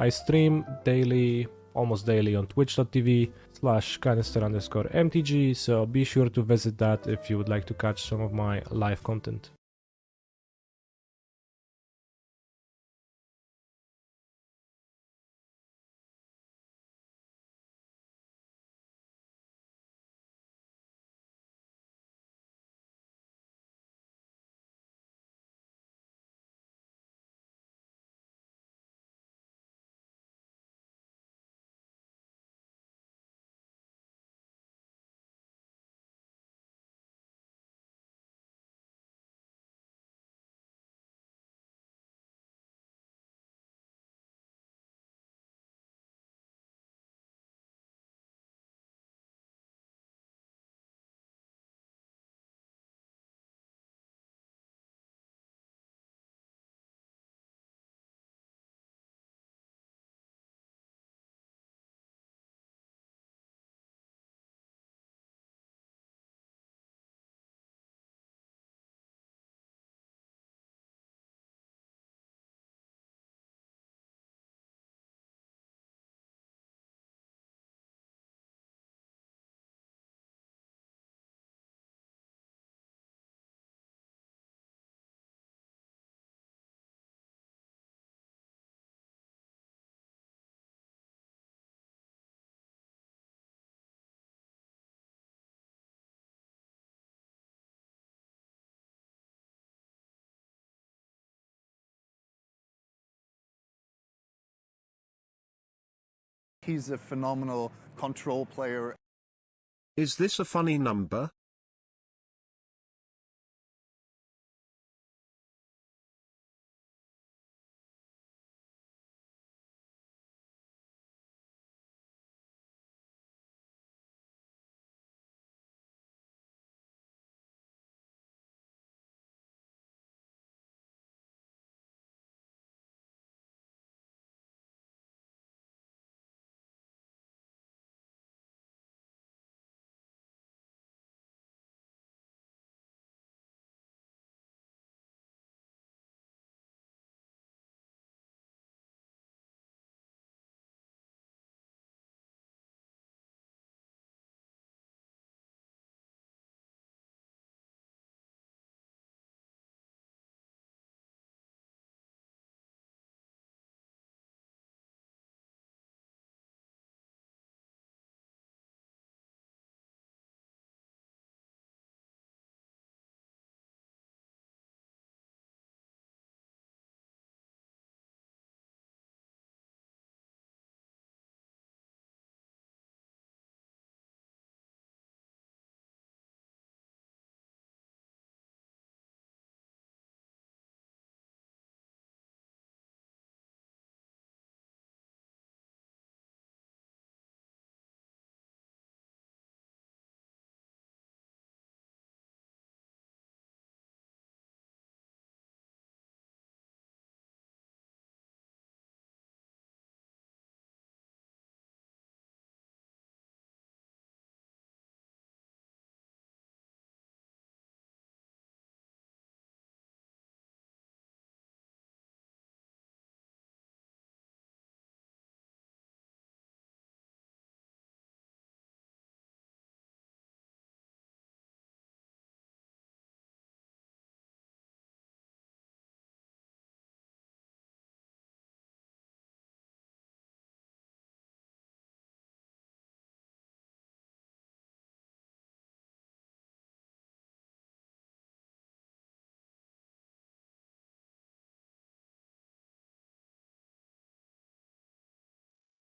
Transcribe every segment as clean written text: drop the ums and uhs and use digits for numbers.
I stream daily, almost daily on twitch.tv/canister_mtg, so be sure to visit that if you would like to catch some of my live content. He's a phenomenal control player. Is this a funny number?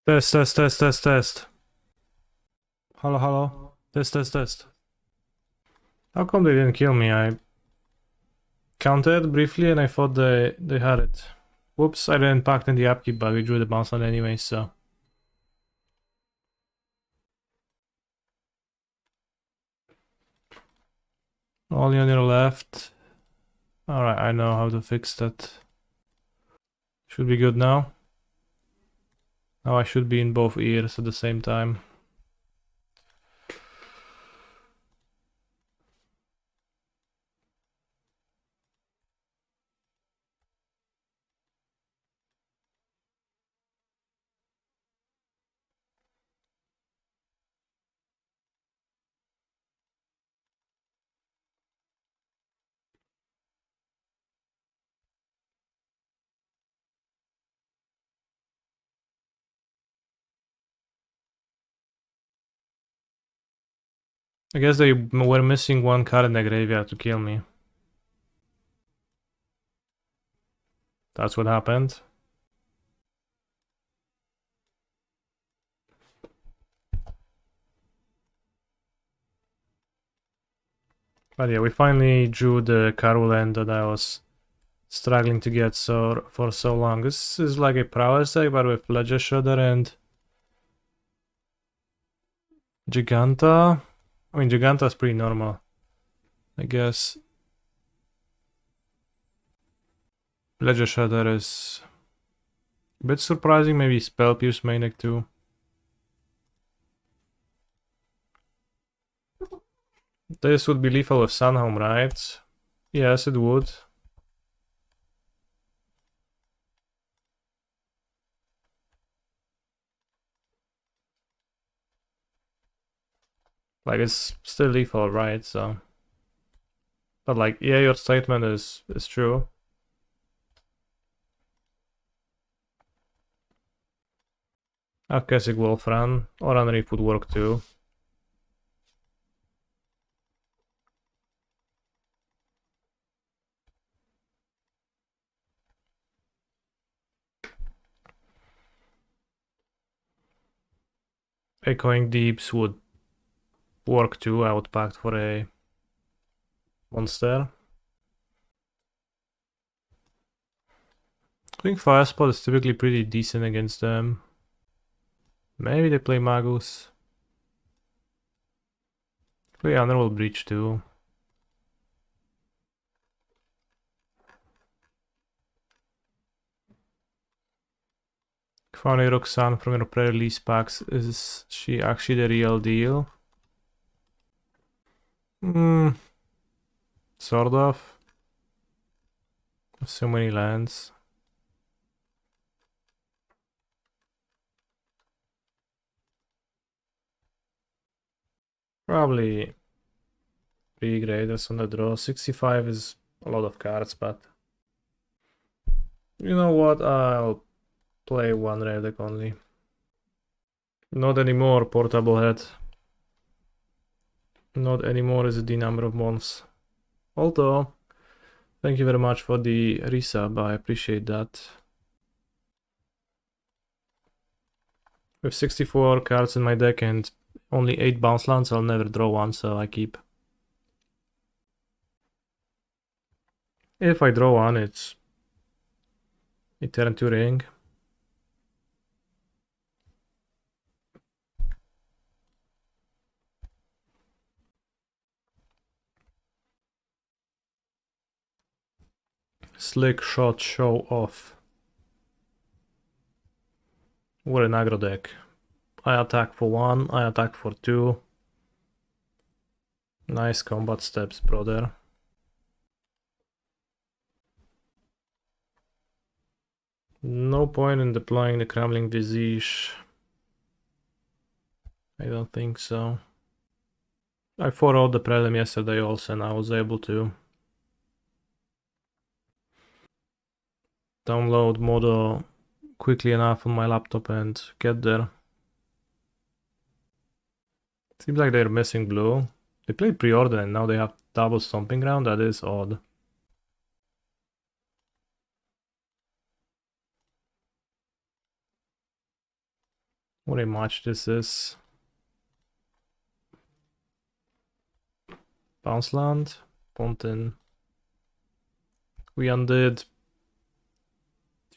Test, test, test, test, test. Hello, hello. Test, test, test. How come they didn't kill me? I counted briefly and I thought they had it. Whoops, I didn't pack in the upkeep, but we drew the bounce land anyway, so. Only on your left. Alright, I know how to fix that. Should be good now. Now I should be in both ears at the same time. I guess they were missing one card in the graveyard to kill me. That's what happened. But yeah, we finally drew the Gruul End that I was struggling to get for so long. This is like a prowess deck, but with Ledger Shredder and Giganta. I mean, Giganta's pretty normal, I guess. Ledger Shredder is a bit surprising, maybe Spell Pierce main deck too. This would be lethal with Sunhome, right? Yes, it would. Like, it's still lethal, right? So, but like, yeah, your statement is true. A Kessig Wolf Run or Unreef would work too. Echoing Deeps would work too. I would pact for a monster. I think Firespot is typically pretty decent against them. Maybe they play Magus. Play Underworld Breach too. Found a Roxanne from your pre-release packs. Is she actually the real deal? Sort of. So many lands. Probably 3 graders on the draw. 65 is a lot of cards, but you know what? I'll play one rare deck only. Not anymore, Portable Head. Not anymore is the number of months. Although, thank you very much for the resub, I appreciate that. With 64 cards in my deck and only 8 bounce lands, I'll never draw one, so I keep. If I draw one, it's Eternal Ring. Slick Shot Show Off. What an aggro deck. I attack for 1, I attack for 2. Nice combat steps, brother. No point in deploying the Crumbling Vestige. I don't think so. I followed the Prelim yesterday also, and I was able to download Modo quickly enough on my laptop and get there. Seems like they're missing blue. They played pre-order and now they have double Stomping Ground. That is odd. What a match this is. Bounce land, Pontin. We undid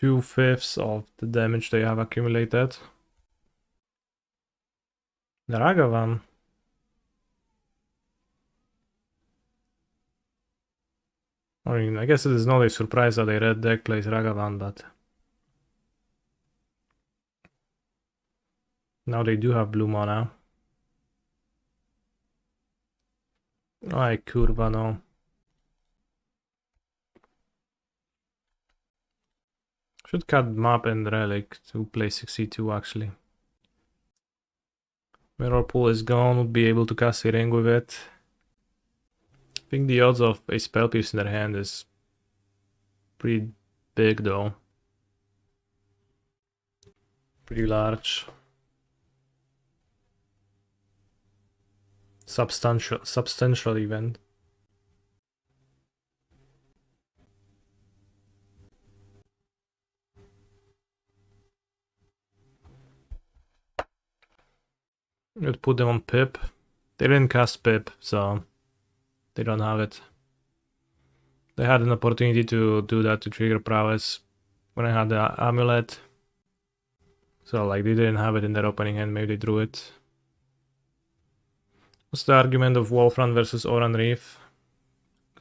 2/5 of the damage they have accumulated. The Ragavan. I mean, I guess it is not a surprise that a red deck plays Ragavan, but now they do have blue mana. Ay, kurwa no. Should cut map and relic to play 62 actually. Mirrorpool is gone, would be able to cast a ring with it. I think the odds of a spell piece in their hand is pretty big though. Pretty large. substantial event. You'd put them on Pip. They didn't cast Pip, so they don't have it. They had an opportunity to do that to trigger prowess when I had the Amulet. So like they didn't have it in their opening hand, maybe they drew it. What's the argument of Wolf Run versus Oran Reef?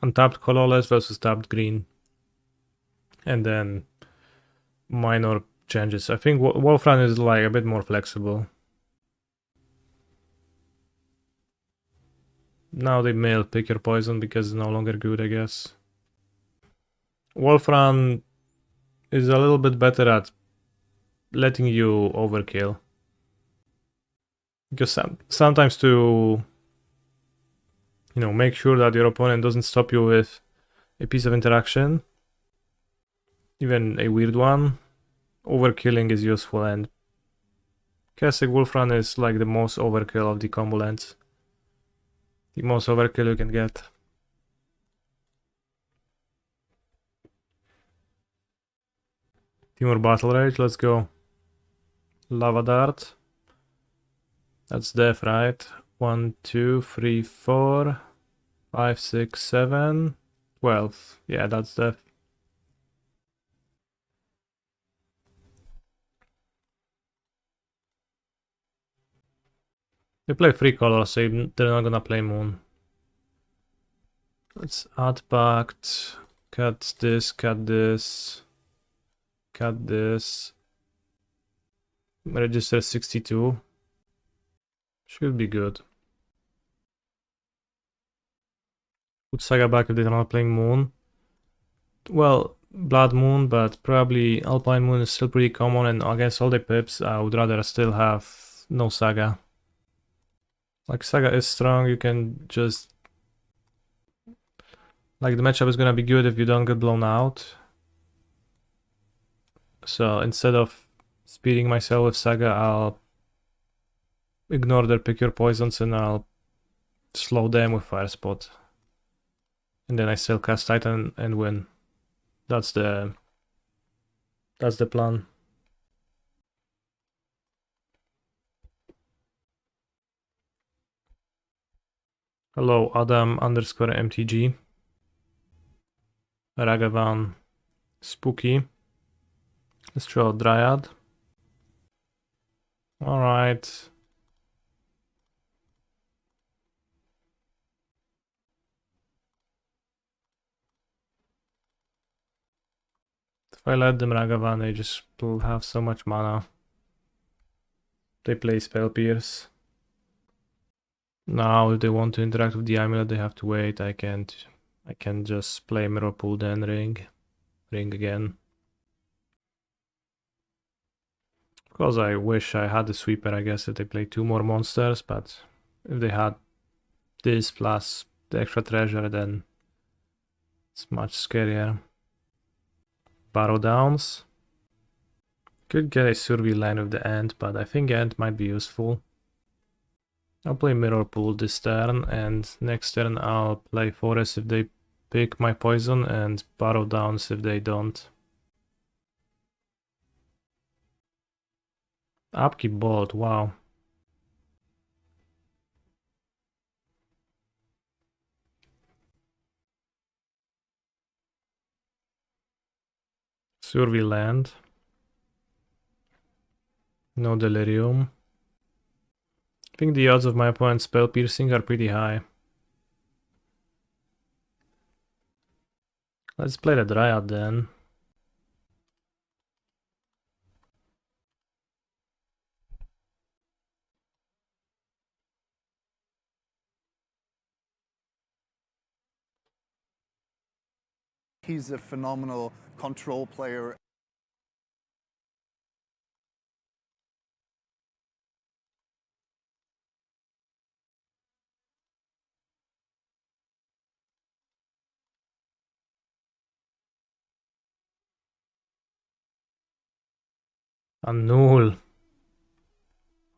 Untapped colorless versus tapped green. And then minor changes. I think Wolf Run is like a bit more flexible. Now they mail pick your poison because it's no longer good, I guess. Wolf Run is a little bit better at letting you overkill. Because sometimes to, you know, make sure that your opponent doesn't stop you with a piece of interaction, even a weird one, overkilling is useful, and Kessig Wolf Run is like the most overkill of the combo lands. The most overkill you can get. Timur Battle Rage, let's go. Lava Dart. That's death, right? 1, 2, 3, 4, 5, 6, 7, 12. Yeah, that's death. They play 3 colors, so they're not gonna play Moon. Let's add Pact. Cut this, cut this. Cut this. Register 62. Should be good. Put Saga back if they're not playing Moon. Well, Blood Moon, but probably Alpine Moon is still pretty common, and against all the pips, I would rather still have no Saga. Like, Saga is strong, you can just... Like, the matchup is gonna be good if you don't get blown out. So, instead of speeding myself with Saga, I'll ignore their pick your poisons and I'll slow them with Fire Spot. And then I still cast Titan and win. That's the plan. Hello, Adam_MTG. Ragavan. Spooky. Let's draw Dryad. Alright. If I let them Ragavan, they just will have so much mana. They play Spell Pierce. Now, if they want to interact with the Amulet, they have to wait. I can't just play Mirrorpool, then Ring again. Of course, I wish I had the Sweeper, I guess, if they play 2 more monsters, but if they had this plus the extra treasure, then it's much scarier. Barrow Downs. Could get a Survey land with the Ent, but I think Ent might be useful. I'll play Mirrorpool this turn, and next turn I'll play Forest if they pick my poison, and Barrow Downs if they don't. Upkeep Bolt, wow. Survey land. No Delirium. I think the odds of my opponent's Spell Piercing are pretty high. Let's play the Dryad then. He's a phenomenal control player. Annul.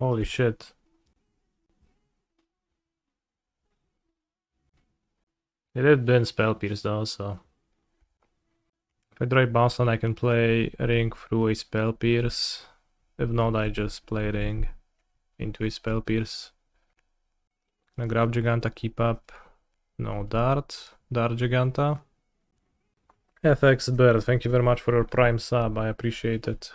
Holy shit. It had been Spell Pierce though, so if I draw a bounce land I can play Ring through a Spell Pierce. If not, I just play Ring into a Spell Pierce. Gonna grab Giganta, keep up. No, Dart Giganta. FX Bird, thank you very much for your Prime sub, I appreciate it.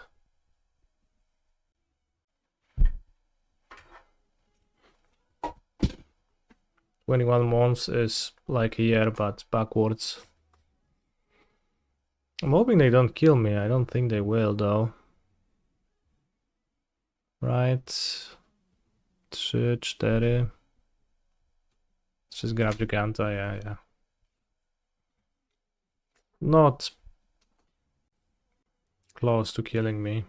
"21 months is like a year, but backwards. I'm hoping they don't kill me, I don't think they will though. Right. 3, 4. Let's just grab Giganta, yeah. Not close to killing me.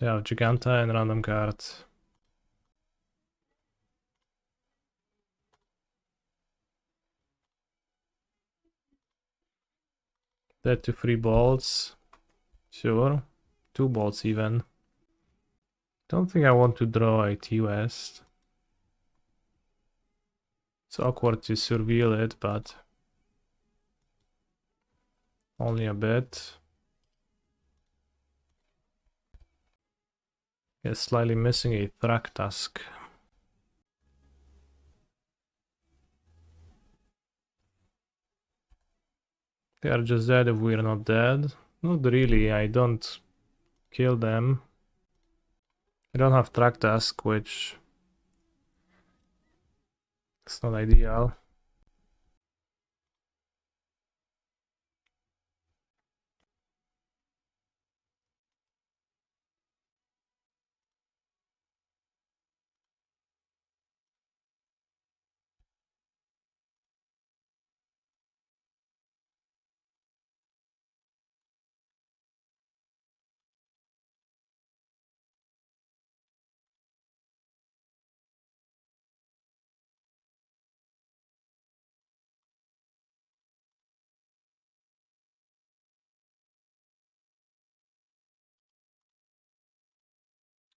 Yeah, Giganta and random card. That to 3 bolts. Sure. 2 bolts even. Don't think I want to draw a T-West. It's awkward to surveil it, but only a bit. Yeah, slightly missing a Thragtusk. They are just dead if we're not dead. Not really, I don't kill them. I don't have Thragtusk, which is not ideal.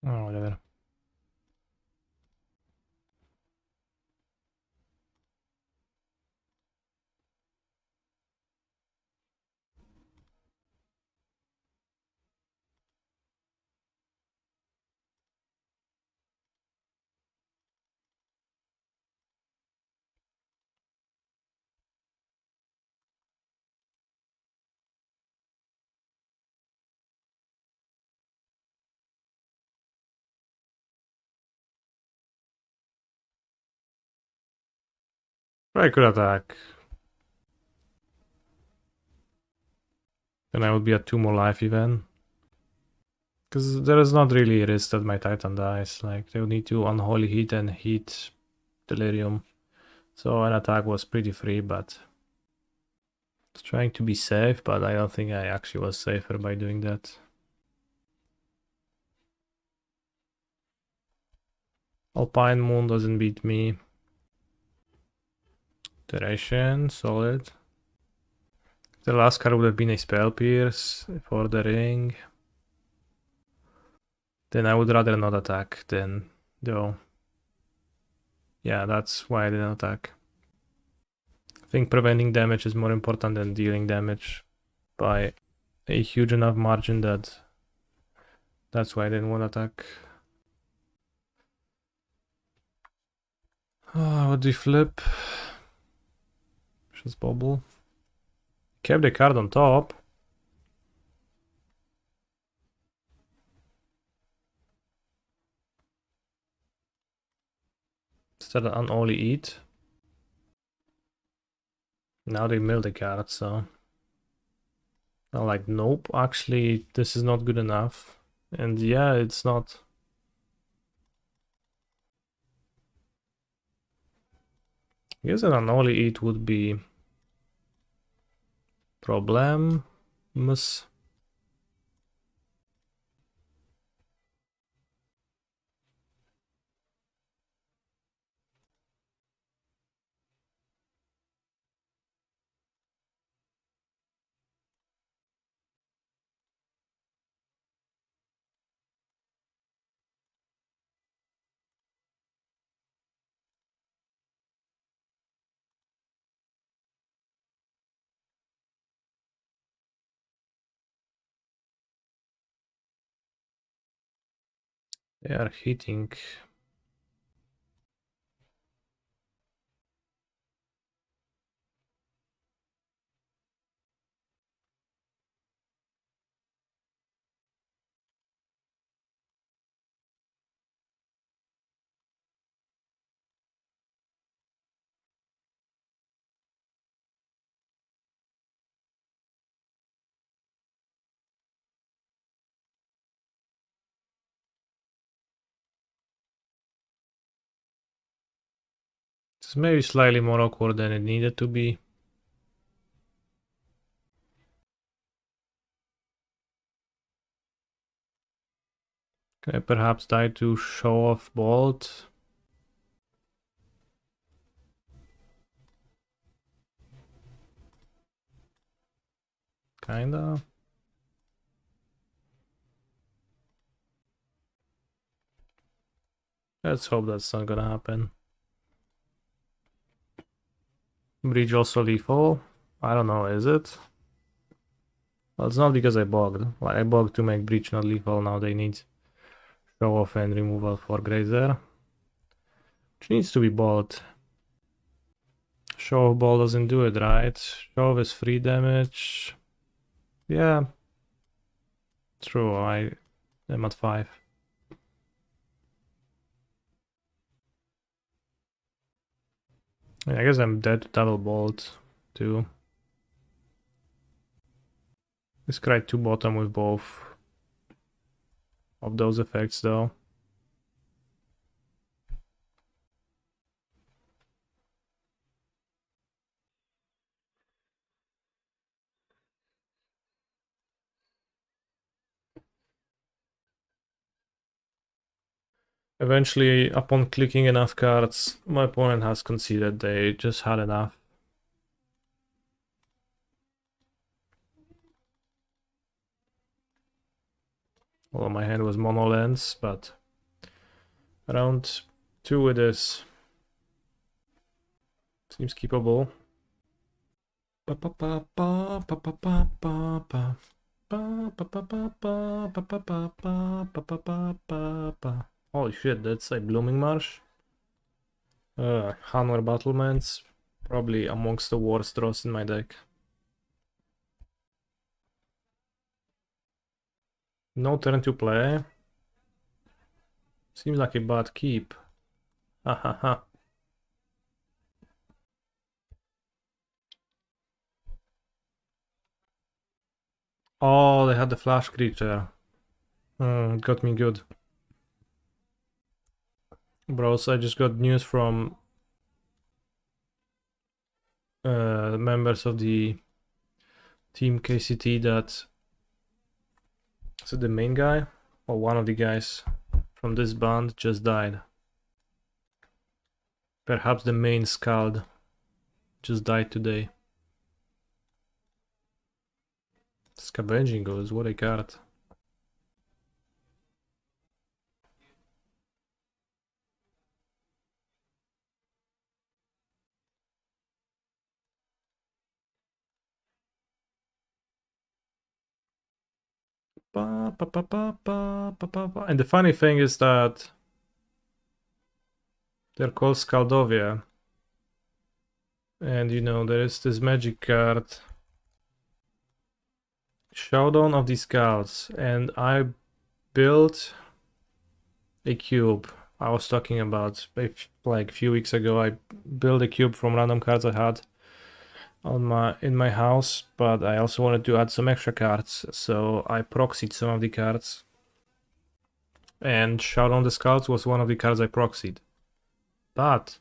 Oh, whatever. I could attack. Then I would be at 2 more life even. Because there is not really a risk that my Titan dies. Like, they would need to Unholy Heat and Heat Delirium. So an attack was pretty free, but trying to be safe, but I don't think I actually was safer by doing that. Alpine Moon doesn't beat me. Duration, solid. The last card would have been a Spell Pierce for the ring. Then I would rather not attack than though. Yeah, that's why I didn't attack. I think preventing damage is more important than dealing damage by a huge enough margin that's why I didn't want to attack. What do you flip? Just bubble. Kept the card on top. Instead of only eat. Now they mill the card, so I'm like, nope, actually this is not good enough. And yeah, it's not. I guess an unholy eat would be problems. They are hitting. It's maybe slightly more awkward than it needed to be. Can I perhaps die to show off Bolt? Kinda. Let's hope that's not gonna happen. Bridge also lethal? I don't know, is it? Well, it's not because I bogged. Like, I bogged to make Breach not lethal, now they need show off and removal for Grazer. Which needs to be bought. Show off ball doesn't do it, right? Show off is free damage. Yeah. True, I am at 5. I guess I'm dead to double bolt too. This cried 2 bottom with both of those effects though. Eventually, upon clicking enough cards, my opponent has conceded they just had enough. Although my hand was mono lens, but around 2 it is. Seems keepable. Holy shit, that's a Blooming Marsh. Hanweir Battlements, probably amongst the worst draws in my deck. No turn to play. Seems like a bad keep. Ha ha ha. Oh, they had the flash creature. Got me good. Bros, I just got news from members of the team KCT that so the main guy or one of the guys from this band just died. Perhaps the main Scald just died today. Scavenging goes, what a card. And the funny thing is that they're called Skaldovia. And you know, there is this magic card, Showdown of the Scalds, and I built a cube. I was talking about like a few weeks ago. I built a cube from random cards I had on in my house, but I also wanted to add some extra cards, so I proxied some of the cards. And Showdown of the Scalds was one of the cards I proxied. But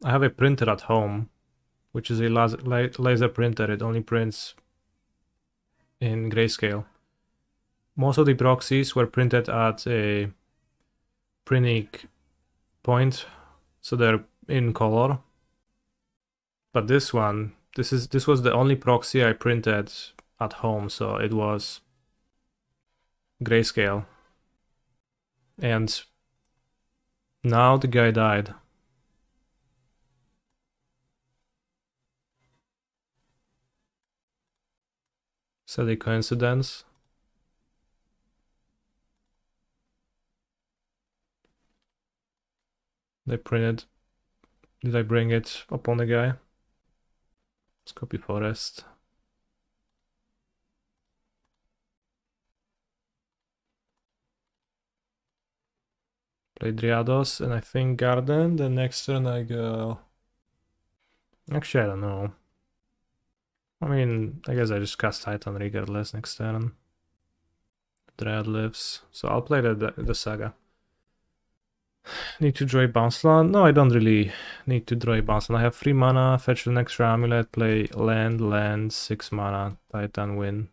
I have a printer at home, which is a laser printer. It only prints in grayscale. Most of the proxies were printed at a printing point, so they're in color. But this one, this was the only proxy I printed at home, so it was grayscale. And now the guy died. Is that a coincidence? They printed. Did I bring it upon the guy? Let's copy forest. Play Dryados and I think Garden. The next turn I go... Actually, I don't know. I mean, I guess I just cast Titan regardless next turn. Dryad lives. So I'll play the Saga. Need to draw a bounce land? No, I don't really need to draw a bounce land. I have 3 mana, fetch an extra amulet, play land, 6 mana, Titan win.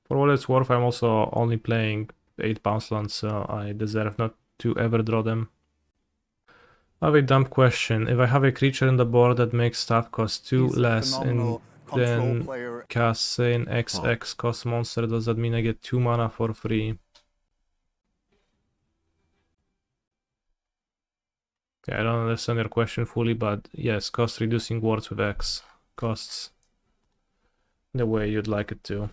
For what it's worth, I'm also only playing 8 bounce lands, so I deserve not to ever draw them. I have a dumb question. If I have a creature in the board that makes stuff cost 2 He's a less and phenomenal control then player. cast an XX cost monster, does that mean I get 2 mana for free? Okay, I don't understand your question fully, but yes, cost reducing words with X costs the way you'd like it to.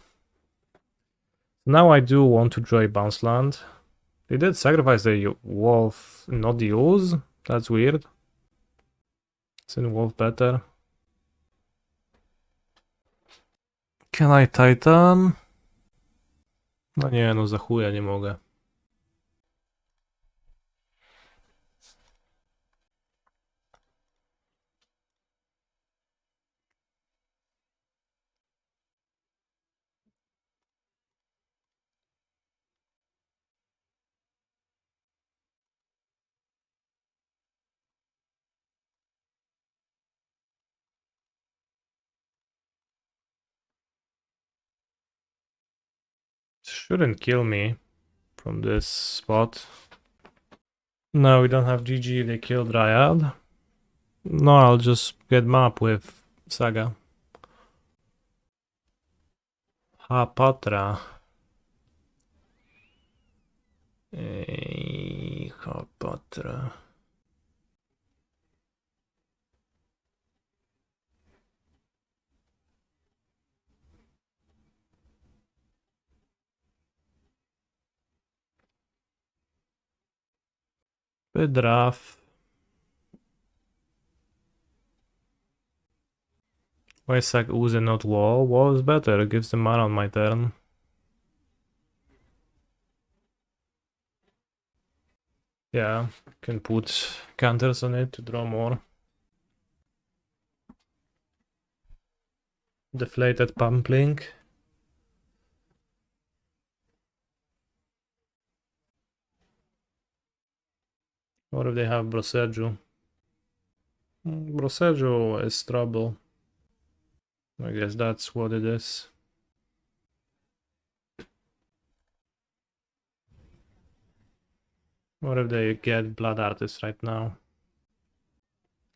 Now I do want to draw a bounce land. They did sacrifice the wolf, not the ooze. That's weird. It's in wolf better. Can I Titan? No nie, no za chuja nie mogę. Shouldn't kill me from this spot. No, we don't have GG, they killed Dryad. No, I'll just get map with Saga. Hapatra. Hapatra. Bedraf. Why is Saga Ooze and not Wall? Wall is better, it gives the mana on my turn. Yeah, can put counters on it to draw more. Deflated Pumpling. What if they have Boseiju? Boseiju is trouble. I guess that's what it is. What if they get Blood Artist right now?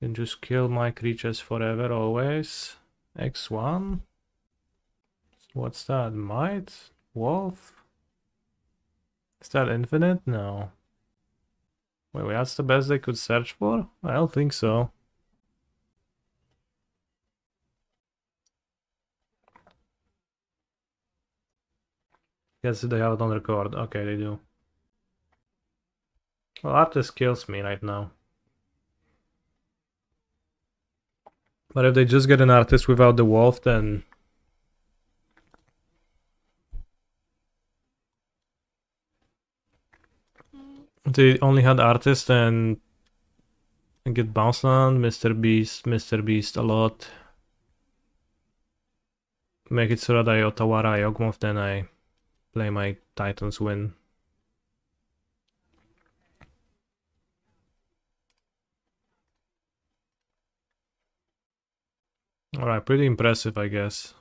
Can just kill my creatures forever, always. X1? What's that? Might? Wolf? Is that infinite? No. Wait, that's the best they could search for? I don't think so. Guess they have it on record. Okay, they do. Well, Artist kills me right now. But if they just get an Artist without the Wolf, then... They only had Artist and get Bounce Land, Mr. Beast a lot. Make it so that I Otawara Yawgmoth, then I play my Titans win. Alright, pretty impressive, I guess.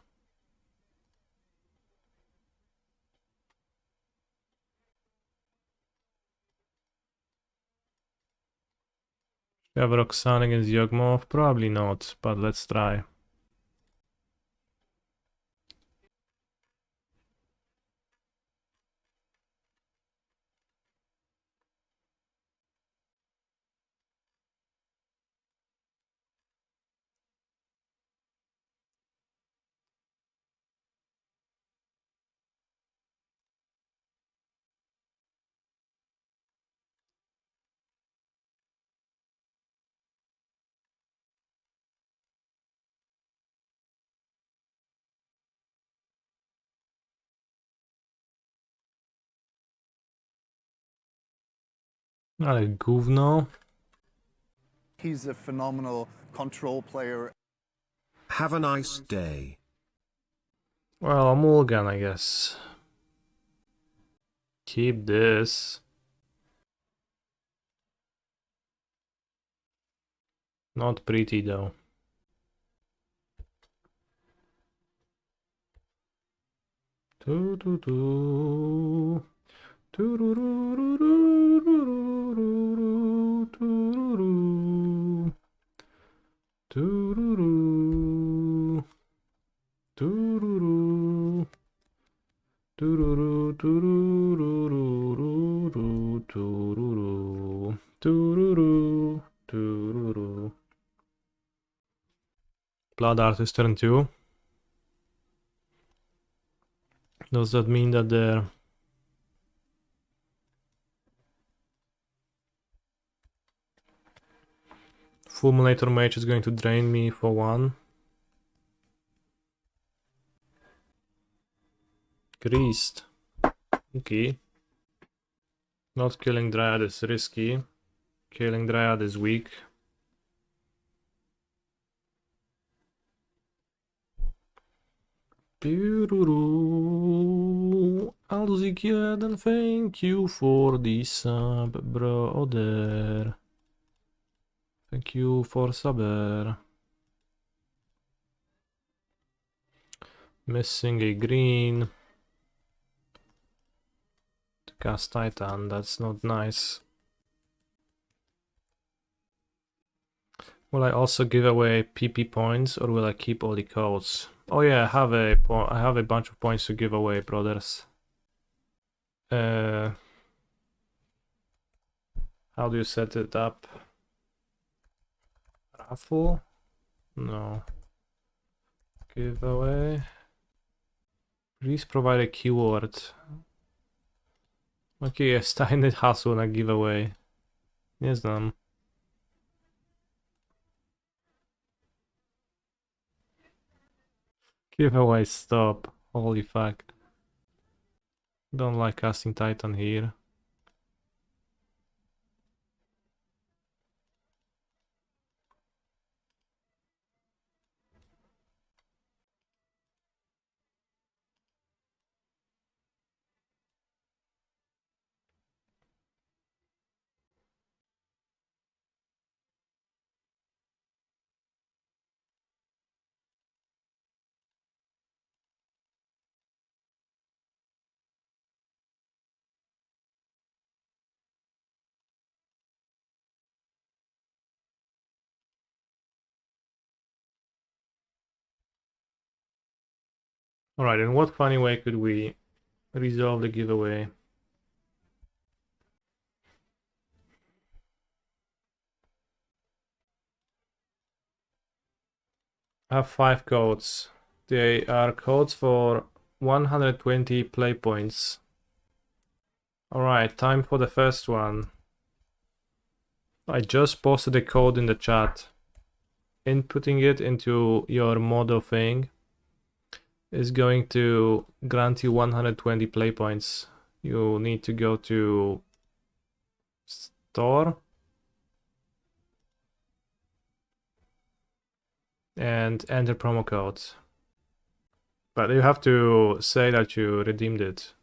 We have Roxanne against Yawgmoth? Probably not, but let's try. Ale gówno. He's a phenomenal control player. Have a nice day. Well, a mulligan, I guess. Keep this. Not pretty though. Do do do. Do do do do do do do do do do. Blood Artist turn 2. Does that mean that their Fulminator Mage is going to drain me for 1? Greased. Okay. Not killing Dryad is risky. Killing Dryad is weak. Alzikieden, thank you for the sub, brother. Thank you for subber. Missing a green. To cast Titan, that's not nice. Will I also give away PP points, or will I keep all the codes? Oh yeah, I have a bunch of points to give away, brothers. How do you set it up? Raffle? No. Giveaway. Please provide a keyword. Jakie jest tajne hasło na giveaway? Nie znam. Giveaway stop. Holy fuck. Don't like casting Titan here. Alright, in what funny way could we resolve the giveaway? I have 5 codes. They are codes for 120 play points. Alright, time for the first one. I just posted a code in the chat. Inputting it into your model thing is going to grant you 120 play points. You need to go to store and enter promo codes. But you have to say that you redeemed it.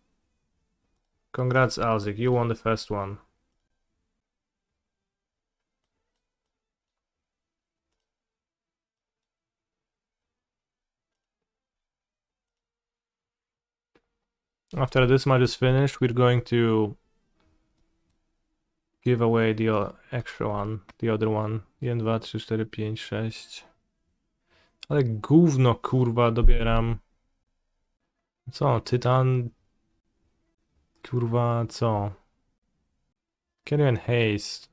Congrats, Alzik, you won the first one. After this match is finished, we're going to give away the extra one, the other one. 1, 2, 3, 4, 5, 6. Ale gówno, kurwa, dobieram. Co, Tytan? Kurwa, co? Can you enhaste?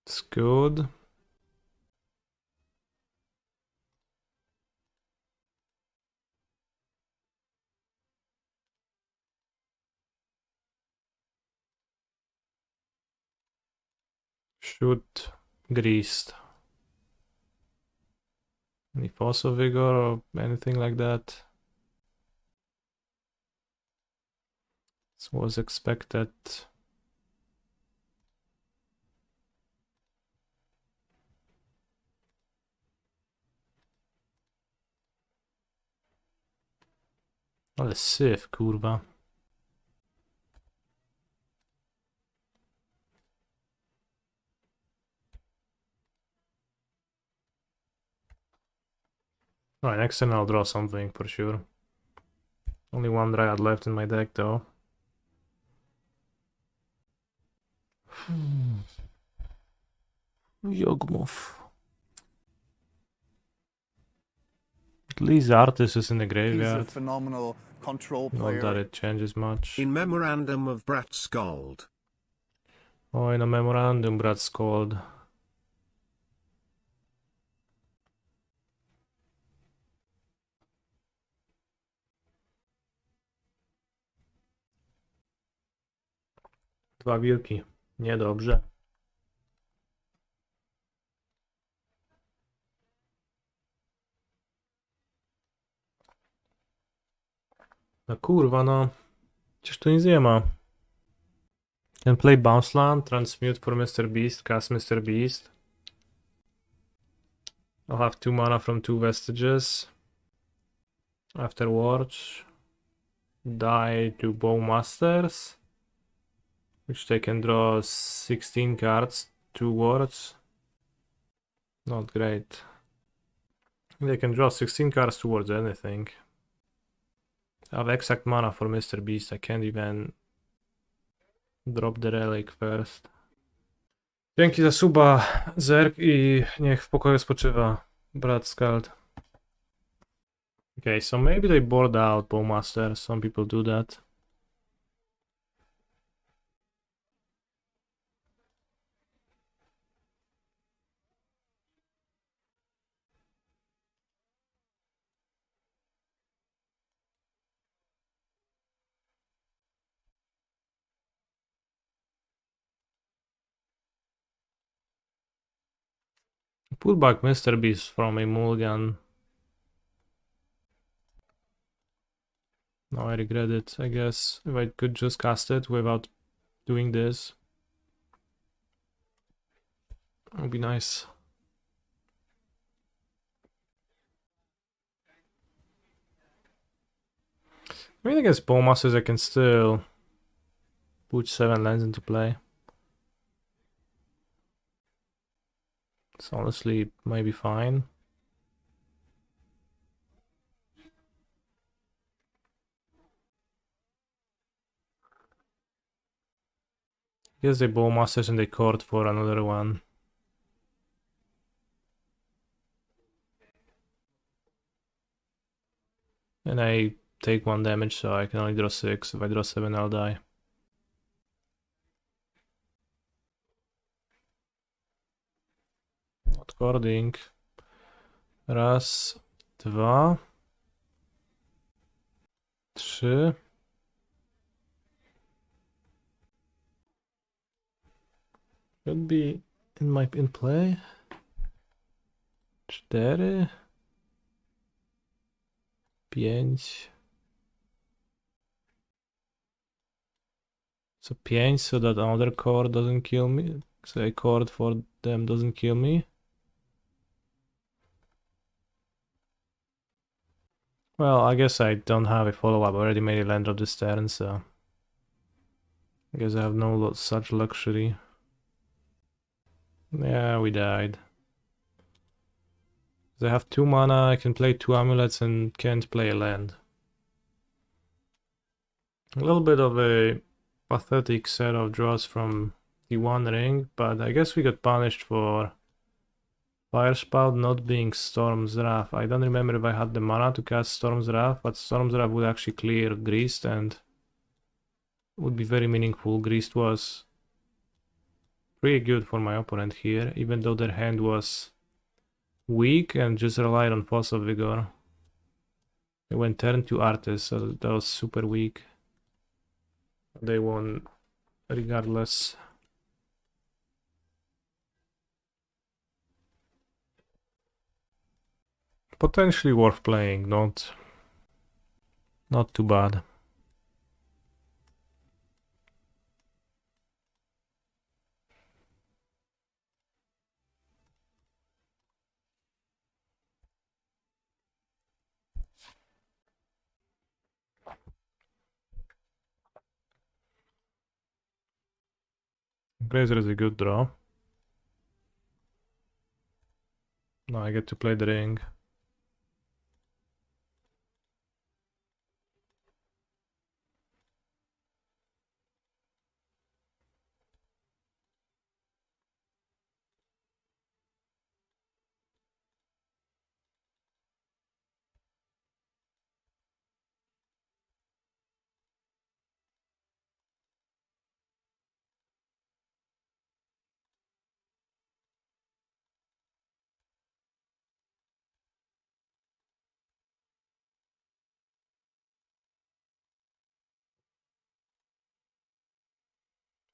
It's good. Shoot, greased. Any Force of Vigor or anything like that? This was expected. Ale syf, kurwa. Right, next turn I'll draw something for sure. Only one Dryad left in my deck though. Yawgmoth. At least Artis is in the He's a graveyard. phenomenal control Not player. that it changes much. In memorandum of Brat Scald. Oh, in a memorandum, Brat's called. Dwa wilki. Niedobrze. No kurwa, no. Przecież tu nic nie ma. Can play Bounce Land, Transmute for Mr. Beast, cast Mr. Beast. I'll have 2 mana from 2 Vestiges. Afterwards, die to Bowmasters, which they can draw 16 cards, 2 words. Not great. They can draw 16 cards towards anything. I have exact mana for Mr. Beast, I can't even drop the relic first. Dzięki za suba, Zerk, i niech w pokoju spoczywa brat Skald. Okay, so maybe they board out Bowmaster, some people do that. Put back Mr. Beast from a mulligan. No, I regret it, I guess. If I could just cast it without doing this, it would be nice. I mean, against Bowmasters I can still put 7 lands into play. It's honestly maybe fine. Guess they Bowmasters and they court for another one. And I take 1 damage, so I can only draw 6. If I draw 7, I'll die. Not cording. Raz, 2, 3. Should be in play. 4, 5. So 5, so that another cord doesn't kill me. So a cord for them doesn't kill me. Well, I guess I don't have a follow-up. I already made a land drop this turn, so I guess I have no such luxury. Yeah, we died. I have 2 mana, I can play 2 amulets and can't play a land. A little bit of a pathetic set of draws from the One Ring, but I guess we got punished for Fire Spout not being Storm's Wrath. I don't remember if I had the mana to cast Storm's Wrath, but Storm's Wrath would actually clear Greased and would be very meaningful. Greased was pretty good for my opponent here, even though their hand was weak and just relied on Force of Vigor. They went turn to Artis, so that was super weak. They won regardless. Potentially worth playing, not too bad. Grazer is a good draw. Now I get to play the ring.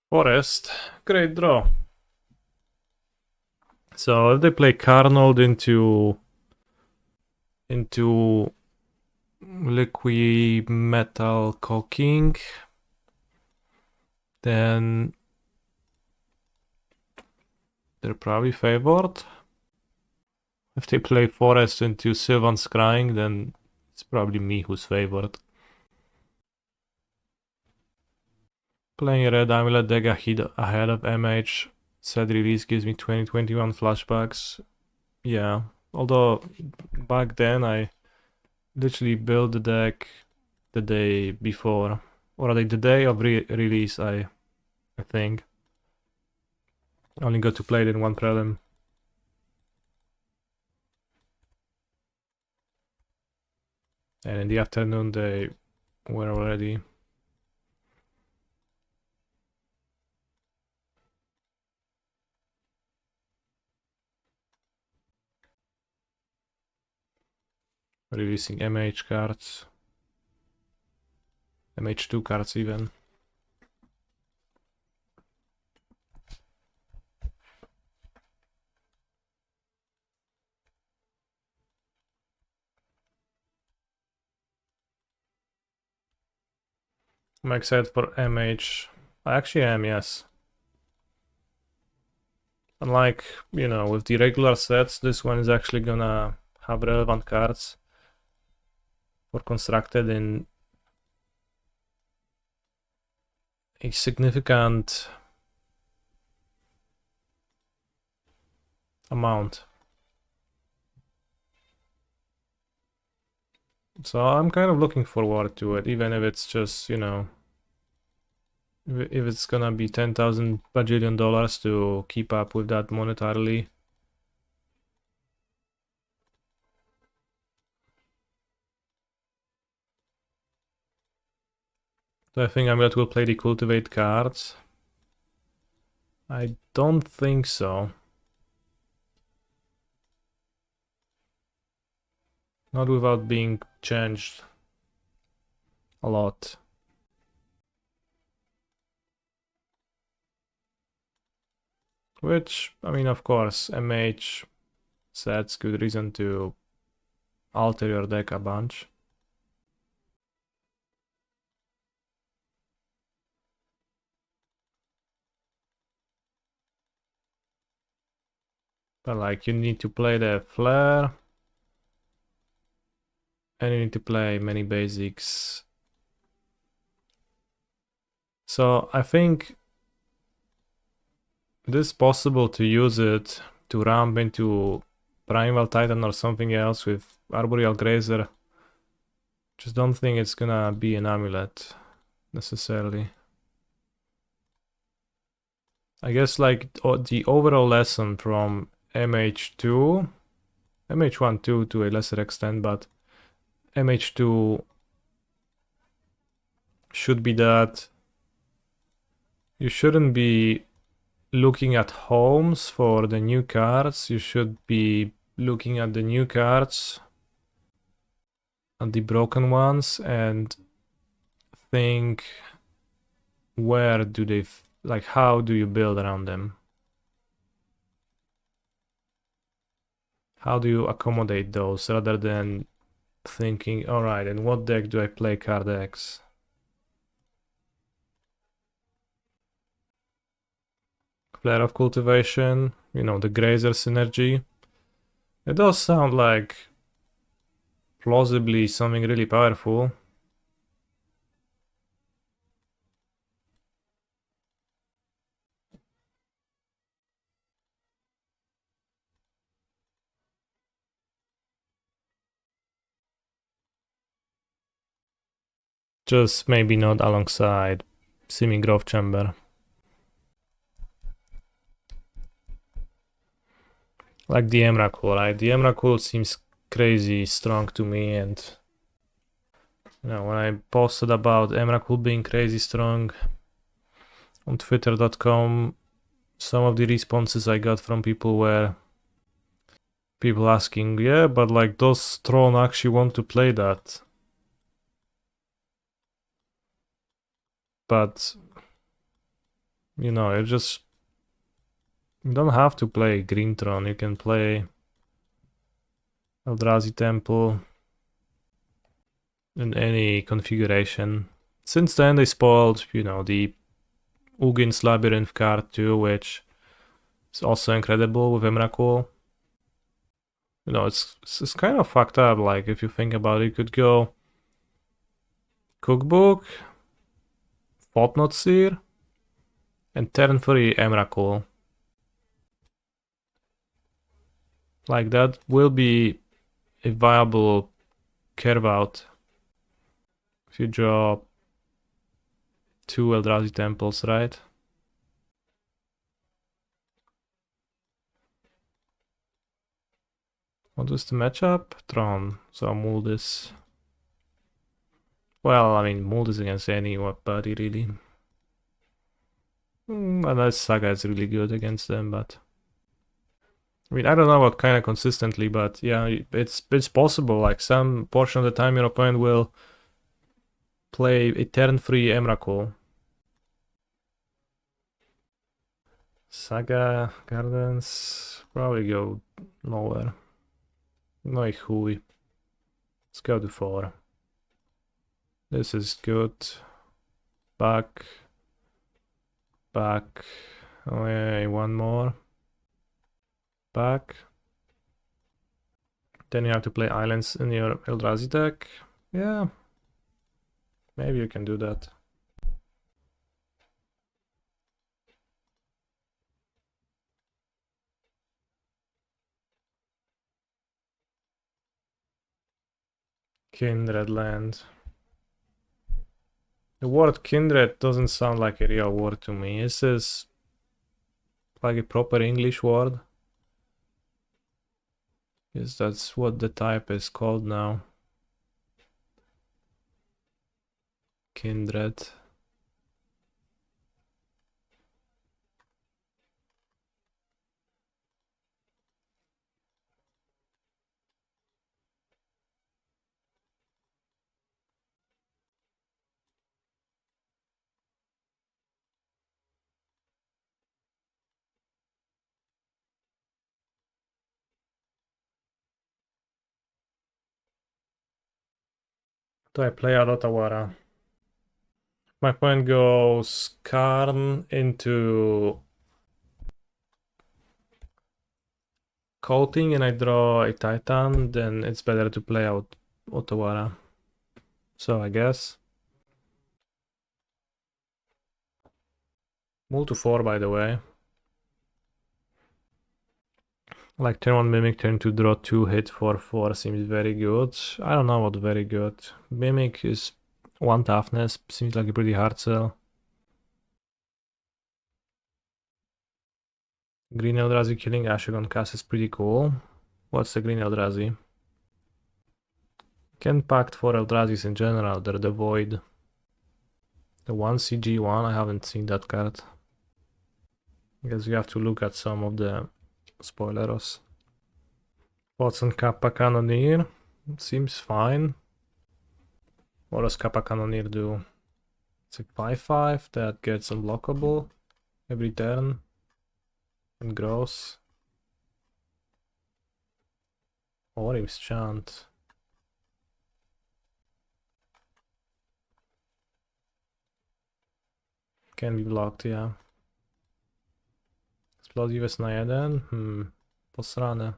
Forest, great draw. So if they play Carnold into Liquid Metal Caulking, then they're probably favored. If they play Forest into Sylvan Scrying, then it's probably me who's favored. Playing red Amulet deck ahead of MH said release gives me 2021 flashbacks. Yeah, although back then I literally built the deck the day before, or like the day of release. I think only got to play it in one prelim. And in the afternoon they were already. Releasing MH cards. MH2 cards even. I'm excited for MH. I actually am, yes. Unlike, you know, with the regular sets, this one is actually gonna have relevant cards for constructed in a significant amount. So I'm kind of looking forward to it, even if it's just, you know, if it's gonna be $10,000 bajillion to keep up with that monetarily. So I think Amulet will play the Cultivate cards. I don't think so. Not without being changed a lot. Which, I mean, of course, MH sets good reason to alter your deck a bunch. But like, you need to play the Flare, and you need to play many basics. So I think it is possible to use it to ramp into Primeval Titan or something else with Arboreal Grazer. Just don't think it's gonna be an Amulet necessarily. I guess like the overall lesson from MH2, MH1 too to a lesser extent, but MH2 should be that you shouldn't be looking at homes for the new cards. You should be looking at the new cards and the broken ones and think, where do they like, how do you build around them? how do you accommodate those rather than thinking, alright, in what deck do I play card X? Flare of Cultivation, you know, the Grazer synergy. It does sound like plausibly something really powerful. Just maybe not alongside Simic Growth Chamber. Like the Emrakul, right? The Emrakul seems crazy strong to me, and you know, when I posted about Emrakul being crazy strong on twitter.com, some of the responses I got from people were people asking, yeah, but like, does Throne actually want to play that? But you know, you don't have to play Green Throne, you can play Eldrazi Temple in any configuration. Since then they spoiled, you know, the Ugin's Labyrinth card too, which is also incredible with Emrakul. You know, it's kind of fucked up, like, if you think about it, you could go Cookbook, Thought-Knot Seer, and turn 3 Emrakul. Like, that will be a viable curve out if you draw 2 Eldrazi Temples, right? What was the matchup? Tron. So Mold is... Well, I mean, Mold is against anybody, really. Unless Saga is really good against them, but... I mean, I don't know what kind of consistently, but yeah, it's possible. Like, some portion of the time your opponent will play a turn-free Emrakul. Saga Gardens probably go nowhere. No Hui. Let's go to 4. This is good. Back. Back. Oh yeah, one more. Back. Then you have to play islands in your Eldrazi deck. Yeah. Maybe you can do that. Kindred land. The word kindred doesn't sound like a real word to me. Is this like a proper English word? Yes, that's what the type is called now. Kindred. Do I play out Otawara? My opponent goes Karn into Coating and I draw a Titan, then it's better to play out Otawara. So I guess. Move to 4, by the way. Like turn 1 Mimic, turn 2 draw 2, hit for 4 seems very good. I don't know what very good. Mimic is 1 toughness, seems like a pretty hard sell. Green Eldrazi killing Ashegon cast is pretty cool. What's the Green Eldrazi? Can pact 4 Eldrazi's in general, they're the Void. The 1 CG1, I haven't seen that card. I guess you have to look at some of the spoileros. What's on Kappa Cannoneer? Seems fine. What does Kappa Cannoneer do? It's a 5/5 that gets unblockable every turn and grows. Orim's Chant. Can be blocked, yeah. Explosives na jeden? Posrane.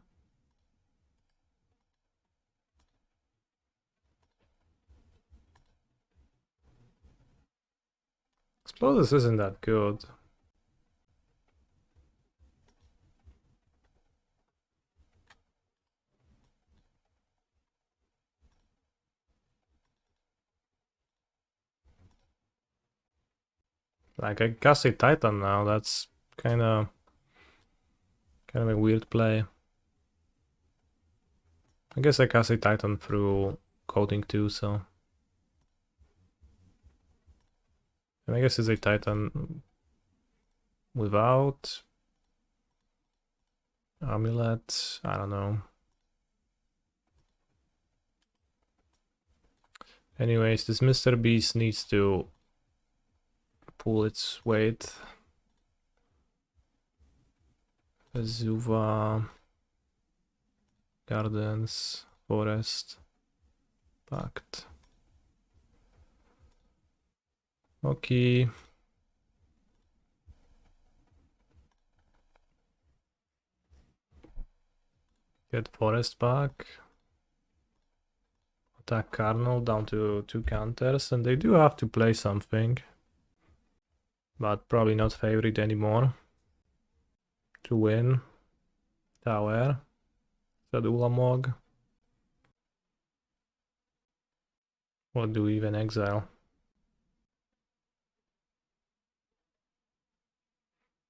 Explosives isn't that good. Like I Castle Titan now, that's kind of a weird play. I guess I Castle Titan through coding too, so. And I guess it's a Titan without Amulet, I don't know. Anyways, this Mr. Beast needs to pull its weight. Azuva, Gardens, Forest, Pact. Okay. Get Forest back. Attack Carnal down to 2 counters, and they do have to play something. But probably not favorite anymore. To win. Tower. Said Ulamog. What do we even exile?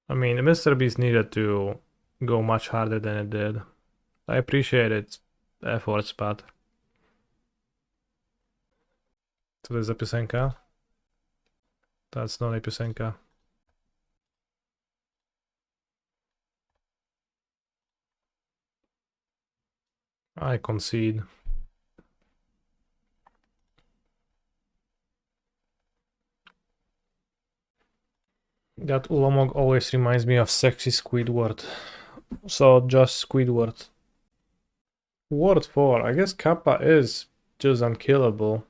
I mean, Mr. Beast needed to go much harder than it did. I appreciate its efforts, but... So there's a Pisenka. That's not a Pisenka. I concede. That Ulamog always reminds me of sexy Squidward. So just Squidward. Ward 4. I guess Kappa is just unkillable.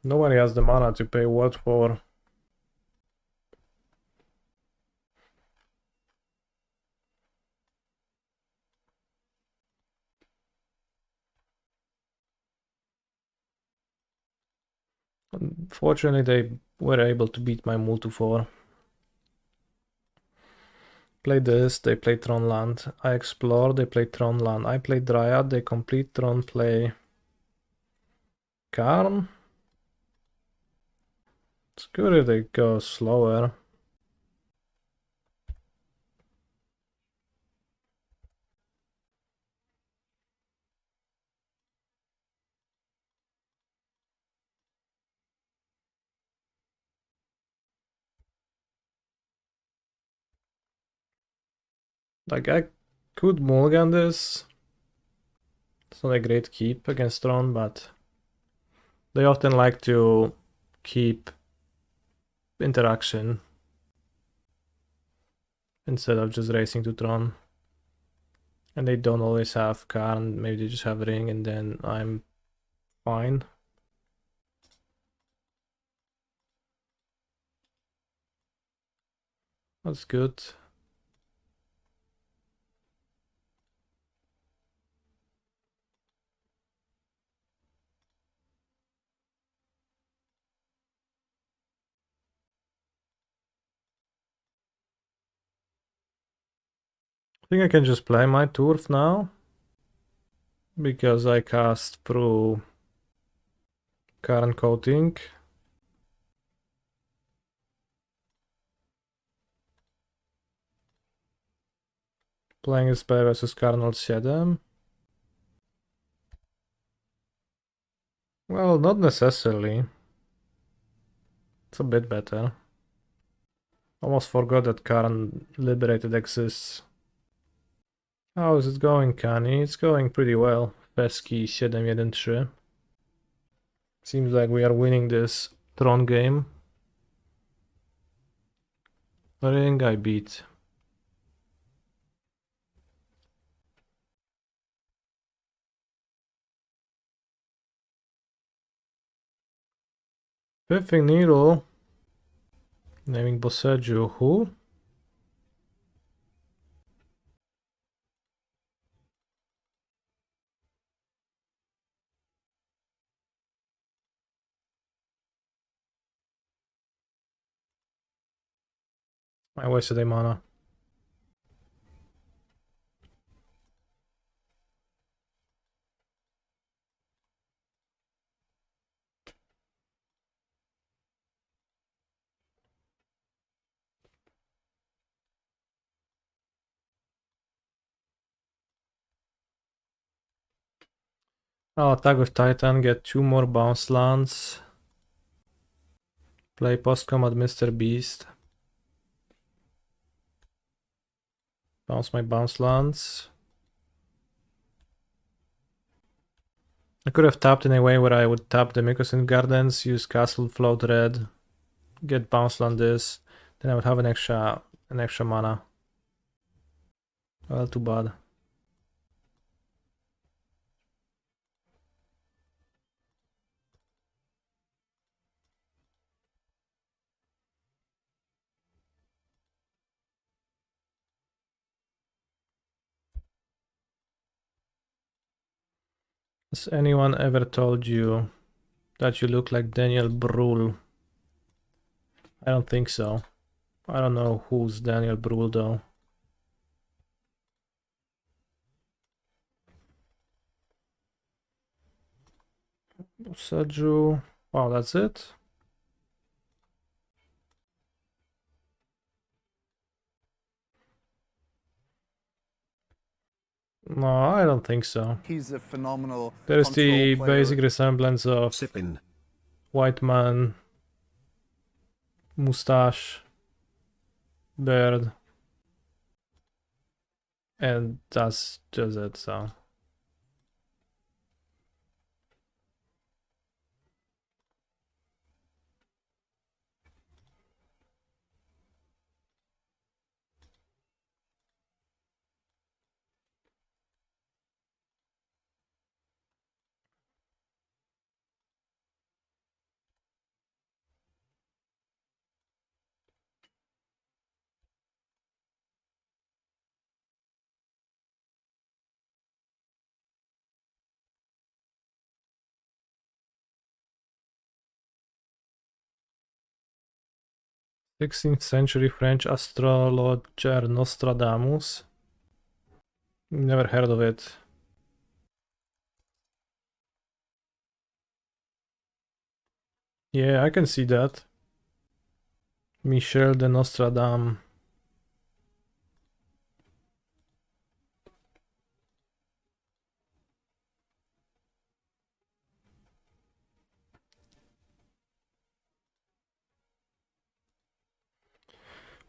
Nobody has the mana to pay Ward 4. Unfortunately, they were able to beat my Multu 4. Play this, they play Tron Land. I explore, they play Tron Land. I play Dryad, they complete Tron play Karn. It's good if they go slower. Like, I could mulligan this. It's not a great keep against Tron, but they often like to keep interaction instead of just racing to Tron. And they don't always have Karn, maybe they just have Ring, and then I'm fine. That's good. I think I can just play my Turf now, because I cast through Karn Coating. Playing SP versus Karnal 7. Well, not necessarily. It's a bit better. Almost forgot that Karn Liberated exists. How is it going, Kani? It's going pretty well. Peski 7-1-3. Seems like we are winning this Tron game. Ring I beat. Piffing Needle. Naming Boseiju. Who? I wasted a mana. I'll attack with Titan, get 2 more bounce lands. Play post-combat Mr. Beast. Bounce my bounce lands. I could have tapped in a way where I would tap the Mycosynth Gardens, use Castle Float Red, get bounce land this, then I would have an extra mana. Well, too bad. Has anyone ever told you that you look like Daniel Brühl? I don't think so. I don't know who's Daniel Brühl though. Boseiju. Wow, that's it? No, I don't think so. He's a phenomenal There's the control player. basic resemblance of Sippin. white man, mustache, beard, and that's just it, so. "16th century French astrologer Nostradamus." Never heard of it. Yeah, I can see that. Michel de Nostradam.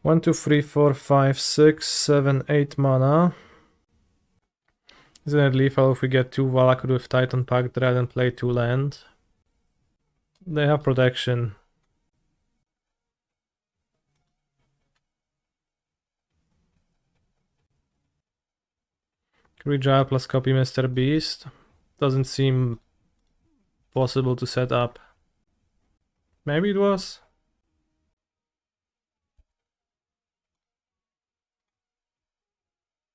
One, two, three, four, five, six, seven, 8 mana. Isn't it lethal if we get 2 Valakut with Titan Pack Dryad and play 2 land? They have protection. Dryad plus copy Mr. Beast. Doesn't seem possible to set up. Maybe it was?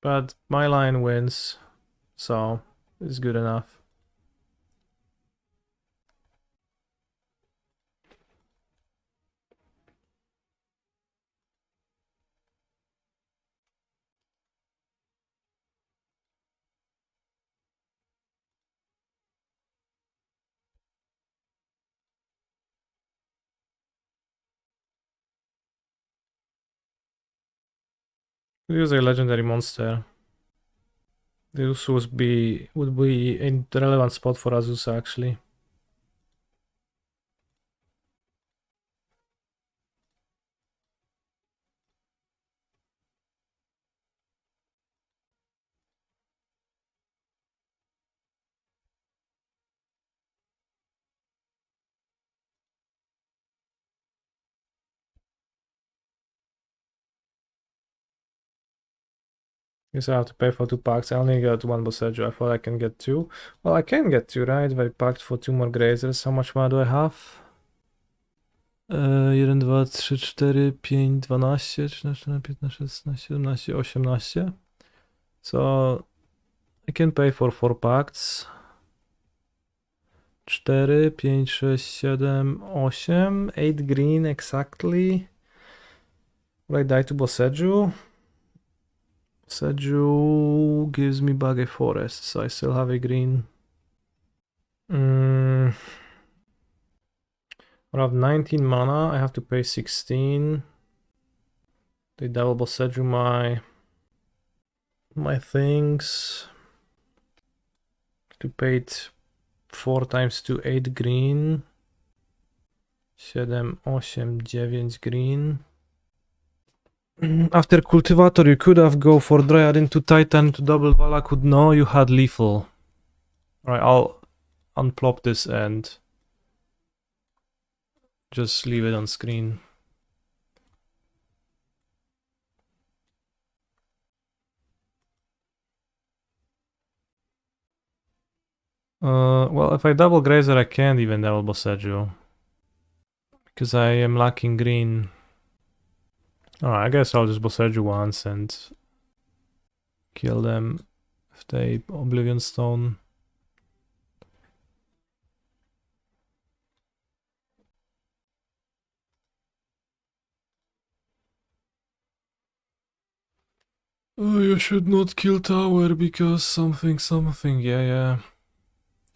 But my line wins, so it's good enough. Use a legendary monster. This would be a relevant spot for Azusa actually. Guess I have to pay for 2 packs. I only got 1 Boseiju. I thought I can get 2. Well, I can get 2, right? If I packed for 2 more Grazers. How much mana do I have? 1, 2, 3, 4, 5, 12, 13, 15, 16, 17, 18. So I can pay for 4 packs. 4, 5, 6, 7, 8. 8 green exactly. Will I die to Boseiju? Boseiju gives me back a forest, so I still have a green. I have 19 mana, I have to pay 16. They double Boseiju my things. To pay it 4 times to 8 green. 7, 8, 9 green. After Cultivator you could have go for Dryad into Titan to double Valakut. No, you had lethal. Alright, I'll unplop this and just leave it on screen. Well, if I double Grazer, I can't even double Boseiju. Because I am lacking green. Alright, I guess I'll just Boseiju once and kill them if they Oblivion Stone. Oh, you should not kill tower because something. Yeah.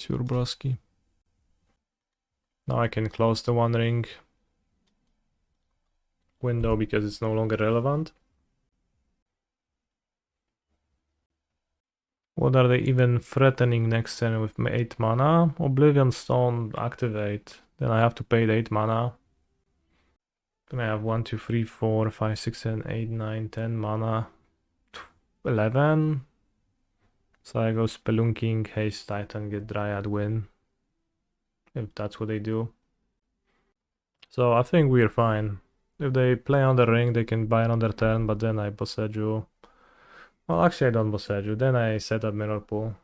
Sure, broski. Now I can close the One Ring window because it's no longer relevant. What are they even threatening next turn with 8 mana? Oblivion Stone activate. Then I have to pay the 8 mana. Then I have 1, 2, 3, 4, 5, 6, 7, 8, 9, 10 mana. 11. So I go Spelunking, Haste Titan, get Dryad, win. If that's what they do. So I think we're fine. If they play on the ring, they can buy another turn, but then I Boseiju. Well, actually I don't Boseiju. Then I set up Mirrorpool.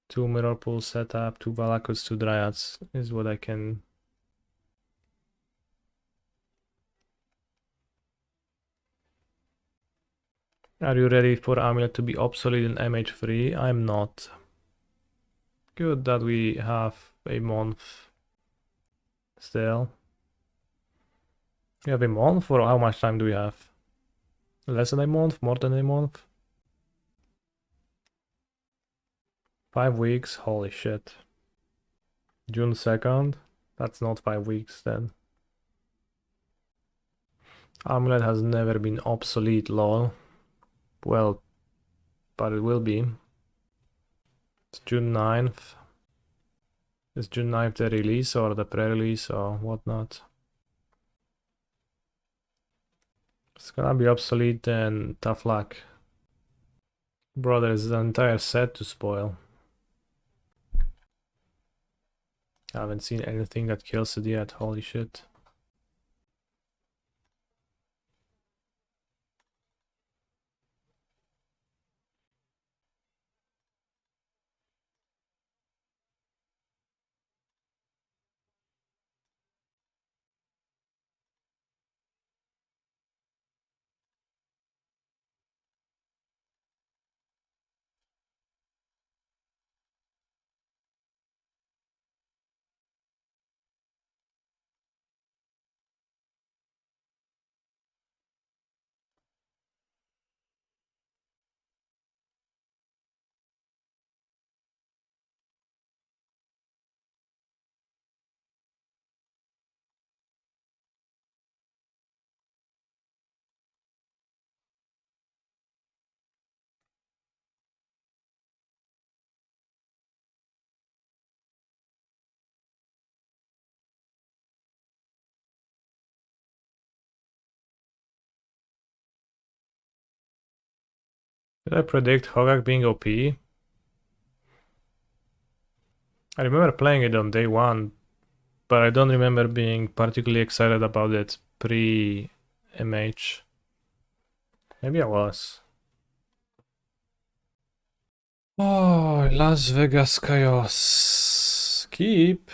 2 Mirrorpool setup, 2 Valakuts, 2 Dryads is what I can. Are you ready for Amulet to be obsolete in MH3? I'm not. Good that we have a month still. We have a month, or how much time do we have? Less than a month? More than a month? 5 weeks? Holy shit. June 2nd? That's not 5 weeks then. Amulet has never been obsolete, lol. Well, but it will be. It's June 9th. Is June 9th the release or the pre-release or whatnot? It's gonna be obsolete then tough luck. Bro, there's an entire set to spoil. I haven't seen anything that kills it yet, holy shit. Did I predict Hogak being OP? I remember playing it on day 1, but I don't remember being particularly excited about it pre-MH. Maybe I was. Oh, Las Vegas Chaos. Keep.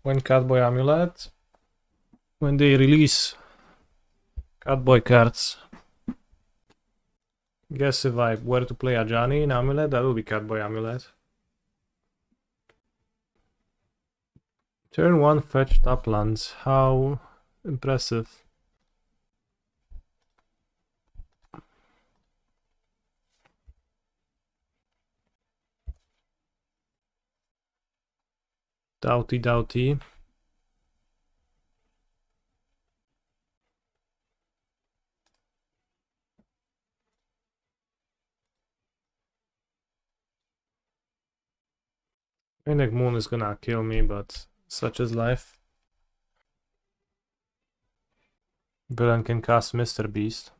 When Catboy Amulet? When they release Catboy cards. Guess if I were to play Ajani in Amulet, that would be Catboy Amulet. Turn 1 fetch top lands. How impressive. Doughty. Maniac Moon is gonna kill me, but such is life. Villain can cast Mr. Beast.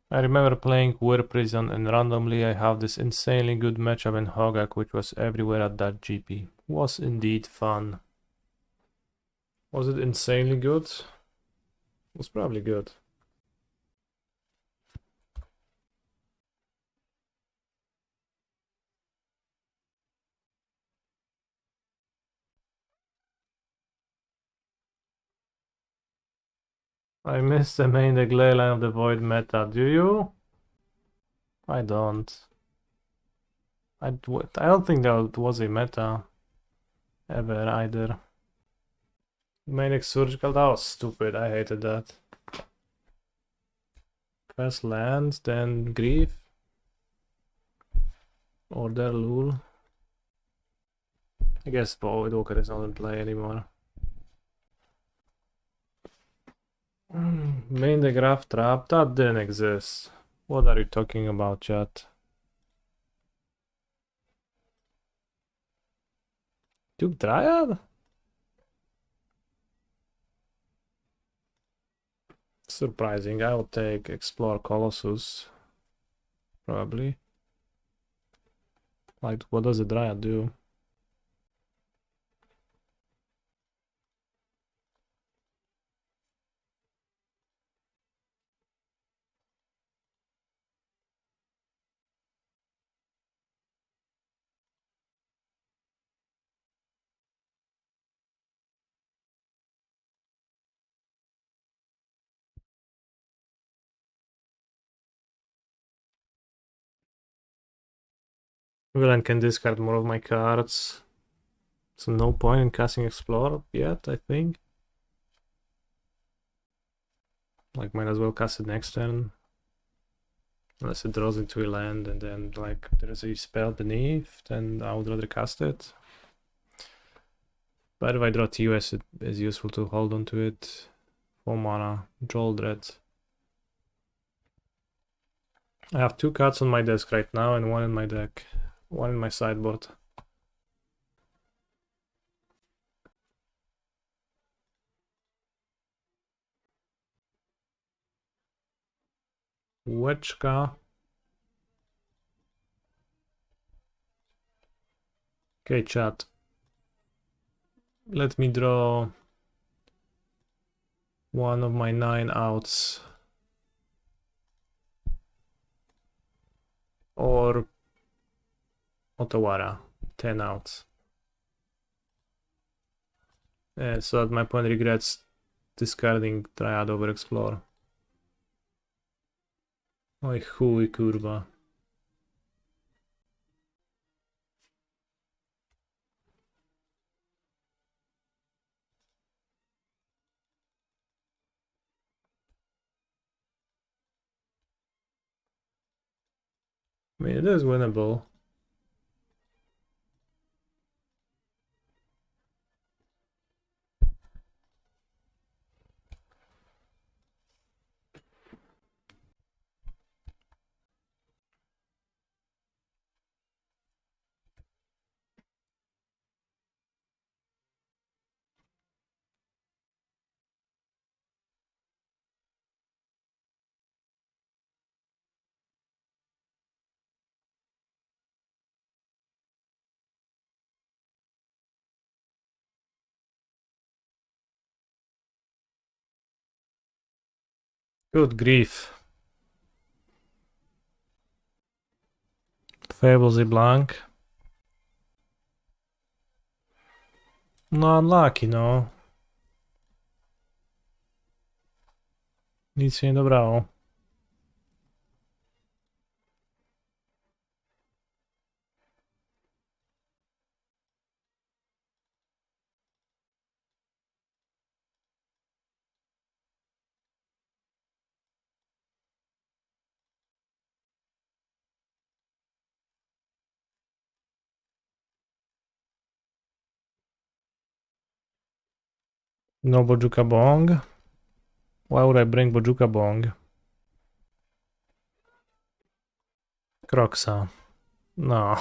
I remember playing Weir Prison and randomly I have this insanely good matchup in Hogak which was everywhere at that GP. Was indeed fun. Was it insanely good? It was probably good. I miss the main deck Leyline of the Void meta, do you? I don't. I don't think that was a meta ever either. Main Surgical, that was stupid, I hated that. First land, then Grief. Order Lul. I guess Void Walker is not in play anymore. Main deck Graph Trap, that didn't exist. What are you talking about, chat? Took Dryad? Surprising, I would take Explore Colossus. Probably. Like, what does the Dryad do? Villain can discard more of my cards. So no point in casting Explore yet, I think. Like, might as well cast it next turn. Unless it draws into a land and then, like, there's a spell beneath, then I would rather cast it. But if I draw TOS, it is useful to hold on to it. 4 mana, Dread. I have 2 cards on my desk right now and 1 in my deck. 1 in my sideboard. Weczka. Okay, chat. Let me draw 1 of my 9 outs. Or Otawara, 10 outs. So that my opponent regrets discarding Dryad over Explore. Oj chuj, kurwa. I mean, it is winnable. Good grief. Fables Blanc. No, unlucky, no. Nic się nie dobrało. No Bojuka Bog. Why would I bring Bojuka Bog? Croxa. No.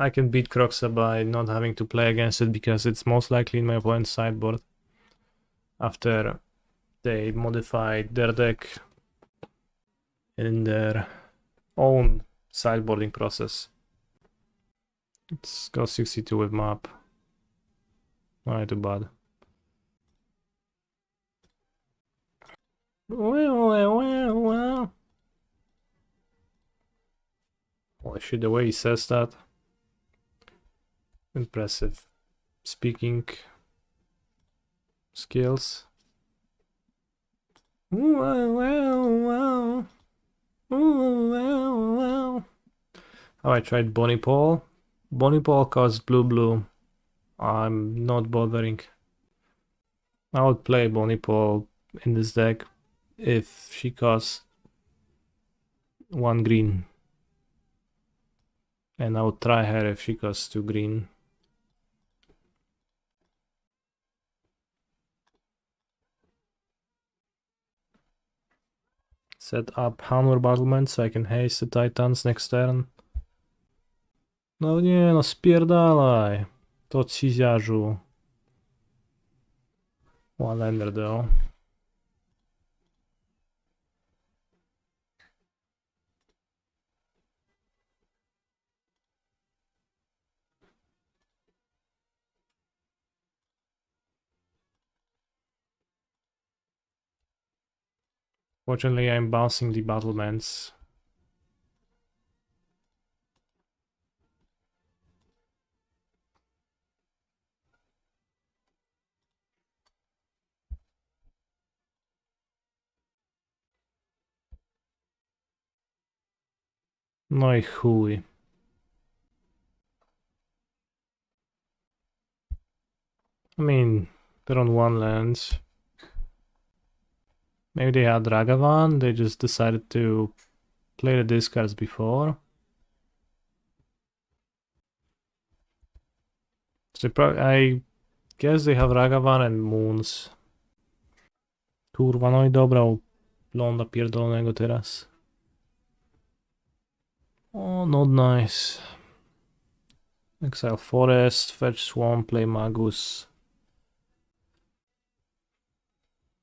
I can beat Croxa by not having to play against it because it's most likely in my opponent's sideboard. After they modified their deck in their own sideboarding process. Let's go 62 with map. Not too bad. Well. Holy shit, the way he says that. Impressive speaking skills. Oh, I tried Bonnie Paul. Bonnie Paul costs blue. I'm not bothering. I would play Bonnie Paul in this deck if she costs 1 green. And I would try her if she costs 2 green. Set up Hanweir Battlements so I can haste the Titans next turn. No nie, no spierdalaj. To ciziarzu. One ender though. Fortunately, I'm bouncing the battlements. No i chuj. I mean, they're on 1 land. Maybe they had Ragavan, they just decided to play the discards before. So I guess they have Ragavan and Moons. Kurwa, no i dobra, blonda pierdolonego teraz. Oh, not nice. Exile Forest, fetch Swamp, play Magus.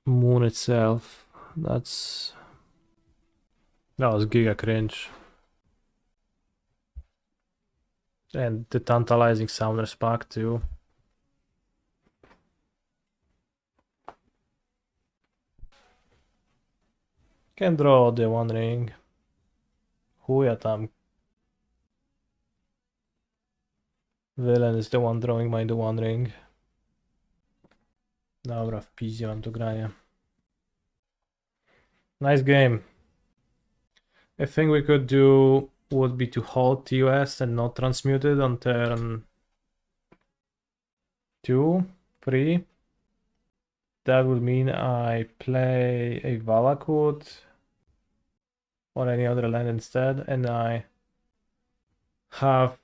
Moon itself. That was giga cringe. And the tantalizing Summoner's Pact too. Can draw the One Ring. Chuja tam. Villain is the one drawing my the One Ring. Dobra, w piździe mam to granie. Nice game. I think we could do would be to hold TOS and not transmute it on turn 2, 3. That would mean I play a Valakut or any other land instead, and I have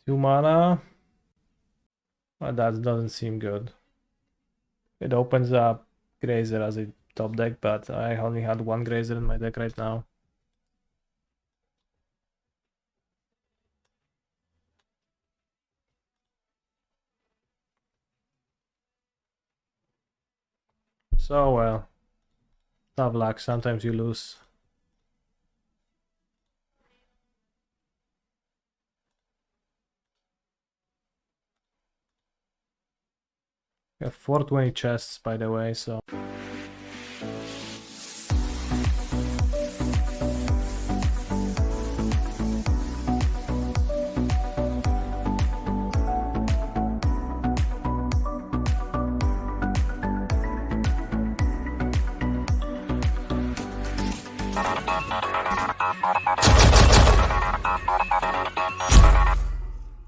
2 mana. Well, that doesn't seem good. It opens up Grazer as a top deck, but I only had 1 Grazer in my deck right now. So well, tough luck, sometimes you lose. We have 420 chests, by the way, so...